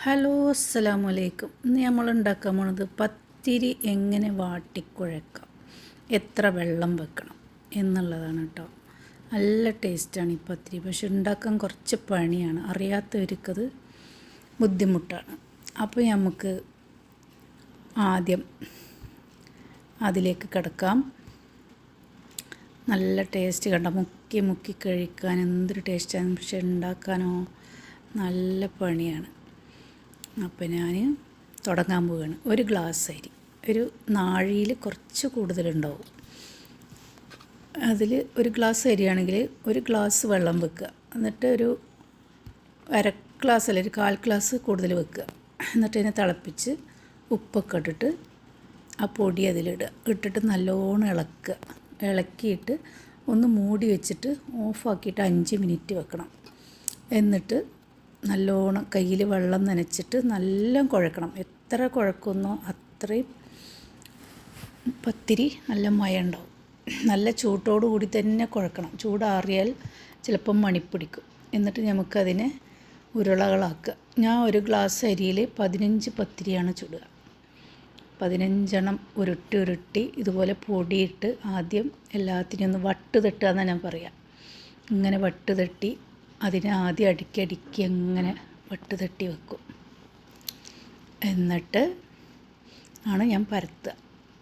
Hello അസ്സലാമു അലൈക്കും. ഇന്ന് നമ്മൾ ഉണ്ടാക്കാൻ പോണത് പത്തിരി എങ്ങനെ വാട്ടിക്കുഴക്കാം, എത്ര വെള്ളം വെക്കണം എന്നുള്ളതാണ് കേട്ടോ. നല്ല ടേസ്റ്റാണ് ഈ പത്തിരി, പക്ഷെ ഉണ്ടാക്കാൻ കുറച്ച് പണിയാണ്, അറിയാത്തവർക്കത് ബുദ്ധിമുട്ടാണ്. അപ്പോൾ നമുക്ക് ആദ്യം അതിലേക്ക് കിടക്കാം. നല്ല ടേസ്റ്റ് കണ്ട, മുക്കി മുക്കി കഴിക്കാൻ എന്തൊരു ടേസ്റ്റാണ്, പക്ഷെ ഉണ്ടാക്കാനോ നല്ല പണിയാണ്. അപ്പോൾ ഞാൻ തുടങ്ങാൻ പോവുകയാണ്. ഒരു ഗ്ലാസ് അരി, ഒരു നാഴിയിൽ കുറച്ച് കൂടുതലുണ്ടാവും. അതിൽ ഒരു ഗ്ലാസ് അരിയാണെങ്കിൽ ഒരു ഗ്ലാസ് വെള്ളം വെക്കുക. എന്നിട്ട് ഒരു അര ഗ്ലാസ് അല്ല, ഒരു 1/4 ഗ്ലാസ് കൂടുതൽ വെക്കുക. എന്നിട്ട് അതിനെ തിളപ്പിച്ച് ഉപ്പൊക്കെ ഇട്ടിട്ട് ആ പൊടി അതിലിടുക. ഇട്ടിട്ട് നല്ലോണം ഇളക്കുക. ഇളക്കിയിട്ട് ഒന്ന് മൂടി വെച്ചിട്ട് ഓഫാക്കിയിട്ട് 5 മിനിറ്റ് വെക്കണം. എന്നിട്ട് നല്ലോണം കയ്യിൽ വെള്ളം നനച്ചിട്ട് നല്ല കുഴക്കണം. എത്ര കുഴക്കുന്നോ അത്രയും പത്തിരി നല്ല മയം ഉണ്ടാവും. നല്ല ചൂട്ടോടു കൂടി തന്നെ കുഴക്കണം. ചൂടാറിയാൽ ചിലപ്പം മണിപ്പിടിക്കും. എന്നിട്ട് നമുക്കതിനെ ഉരുളകളാക്കുക. ഞാൻ ഒരു ഗ്ലാസ് അരിയിൽ 15 പത്തിരിയാണ് ചുടുക. 15 ഉരുട്ടി ഇതുപോലെ പൊടിയിട്ട് ആദ്യം എല്ലാത്തിനും ഒന്ന് വട്ട് തട്ടുക എന്നാണ് ഞാൻ പറയുക. ഇങ്ങനെ വട്ട് തട്ടി അതിനെ ആദ്യം അടുക്കി അങ്ങനെ വട്ട് തട്ടി വെക്കും. എന്നിട്ട് ആണ് ഞാൻ പരത്തുക.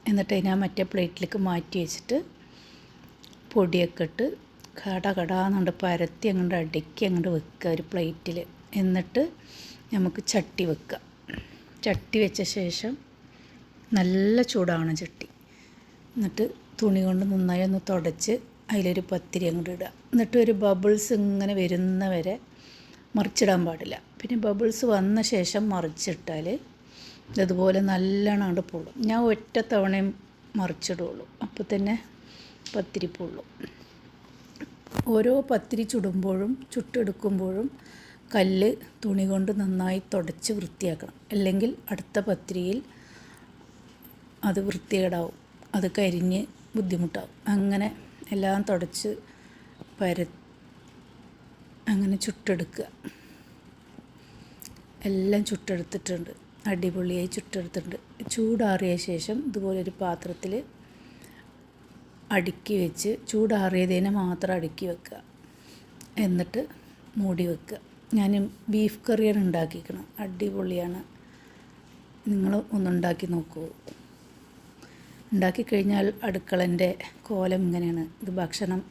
എന്നിട്ട് അതിനെ മറ്റേ പ്ലേറ്റിലേക്ക് മാറ്റി വെച്ചിട്ട് പൊടിയൊക്കെ ഇട്ട് കടാന്നുകൊണ്ട് പരത്തി അങ്ങോട്ട് അടുക്കി അങ്ങോട്ട് വെക്കുക ഒരു പ്ലേറ്റിൽ. എന്നിട്ട് നമുക്ക് ചട്ടി വെക്കുക. ചട്ടി വെച്ച ശേഷം നല്ല ചൂടാവണം ചട്ടി. എന്നിട്ട് തുണി കൊണ്ട് നന്നായി ഒന്ന് തുടച്ച് അതിലൊരു പത്തിരി അങ്ങോട്ട് ഇടുക. എന്നിട്ട് ഒരു ബബിൾസ് ഇങ്ങനെ വരുന്ന വരെ മറിച്ചിടാൻ പാടില്ല. പിന്നെ ബബിൾസ് വന്ന ശേഷം മറിച്ചിട്ടാൽ ഇതുപോലെ നല്ലോണം അങ്ങോട്ട് പൊള്ളും. ഞാൻ ഒറ്റ തവണയും മറിച്ചിടുള്ളൂ, അപ്പോൾ തന്നെ പത്തിരി പൊള്ളും. ഓരോ പത്തിരി ചുട്ടെടുക്കുമ്പോഴും കല്ല് തുണി കൊണ്ട് നന്നായി തുടച്ച് വൃത്തിയാക്കണം. അല്ലെങ്കിൽ അടുത്ത പത്തിരിയിൽ അത് വൃത്തികേടാവും, അത് കരിഞ്ഞ് ബുദ്ധിമുട്ടാവും. അങ്ങനെ എല്ലാം തുടച്ച് അങ്ങനെ ചുട്ടെടുക്കുക. എല്ലാം ചുട്ടെടുത്തിട്ടുണ്ട്, അടിപൊളിയായി ചുട്ടെടുത്തിട്ടുണ്ട്. ചൂടാറിയ ശേഷം ഇതുപോലൊരു പാത്രത്തിൽ അടുക്കി വെച്ച് ചൂടാറിയതിനെ മാത്രം അടുക്കി വെക്കുക. എന്നിട്ട് മൂടി വെക്കുക. ഞാൻ ബീഫ് കറിയാണ് ഉണ്ടാക്കിയിരിക്കണം, അടിപൊളിയാണ്. നിങ്ങൾ ഒന്നുണ്ടാക്കി നോക്കൂ. ഉണ്ടാക്കിക്കഴിഞ്ഞാൽ അടുക്കളൻ്റെ കോലം ഇങ്ങനെയാണ്. ഇത് ഭക്ഷണം